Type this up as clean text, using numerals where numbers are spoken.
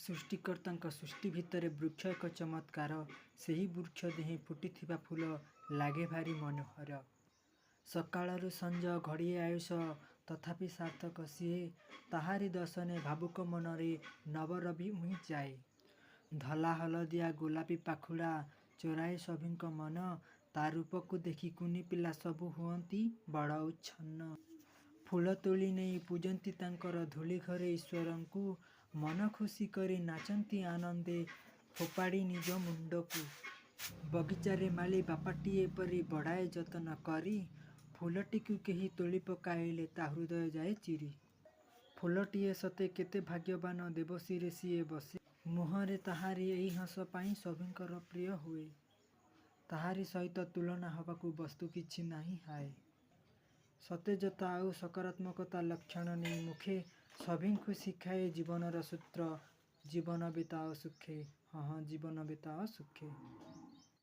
ସୃଷ୍ଟିକର୍ତ୍ତାଙ୍କ ସୃଷ୍ଟି ଭିତରେ ବୃକ୍ଷ ଏକ ଚମତ୍କାର। ସେହି ବୃକ୍ଷ ଦେହେ ଫୁଟିଥିବା ଫୁଲ ଲାଗେ ଭାରି ମନୋହର। ସକାଳରୁ ସଞ୍ଜ ଘଡ଼ିଏ ଆୟୁଷ ତଥାପି ସାର୍ଥକ ସିଏ। ତାହାରି ଦର୍ଶନେ ଭାବୁକ ମନରେ ନବରବି ଉଇଁଯାଏ। ଧଳା ହଳଦିଆ ଗୋଲାପୀ ପାଖୁଡ଼ା ଚୋରାଏ ସଭିଙ୍କ ମନ। ତା ରୂପକୁ ଦେଖି କୁନି ପିଲା ସବୁ ହୁଅନ୍ତି ବଡ଼ ଉଚ୍ଛନ୍ନ। ଫୁଲ ତୋଳି ନେଇ ପୂଜନ୍ତି ତାଙ୍କର ଧୂଳି ଘରେ ଈଶ୍ୱରଙ୍କୁ। ମନ ଖୁସି କରି ନାଚନ୍ତି ଆନନ୍ଦେ ଫୋପାଡ଼ି ନିଜ ମୁଣ୍ଡକୁ। ବଗିଚାରେ ମାଳି ବାପାଟିଏ ପରି ବଢ଼ାଏ ଯତନ କରି। ଫୁଲଟିକୁ କେହି ତୋଳି ପକାଇଲେ ତା ହୃଦୟ ଯାଏ ଚିରି। ଫୁଲଟିଏ ସତେ କେତେ ଭାଗ୍ୟବାନ ଦେବଶିରେ ସିଏ ବସେ। ମୁହଁରେ ତାହାରି ଏଇ ହସ ପାଇଁ ସଭିଙ୍କର ପ୍ରିୟ ହୁଏ। ତାହାରି ସହିତ ତୁଳନା ହବାକୁ ବସ୍ତୁ କିଛି ନାହିଁ ହାୟ। ସତେଜତା ଆଉ ସକାରାତ୍ମକତା ଲକ୍ଷଣ ନେଇ ମୁଖେ ସଭିଙ୍କୁ ଶିଖାଏ ଜୀବନର ସୂତ୍ର। ଜୀବନ ବିତାଅ ସୁଖେ। ହଁ ଜୀବନ ବିତାଅ ସୁଖେ।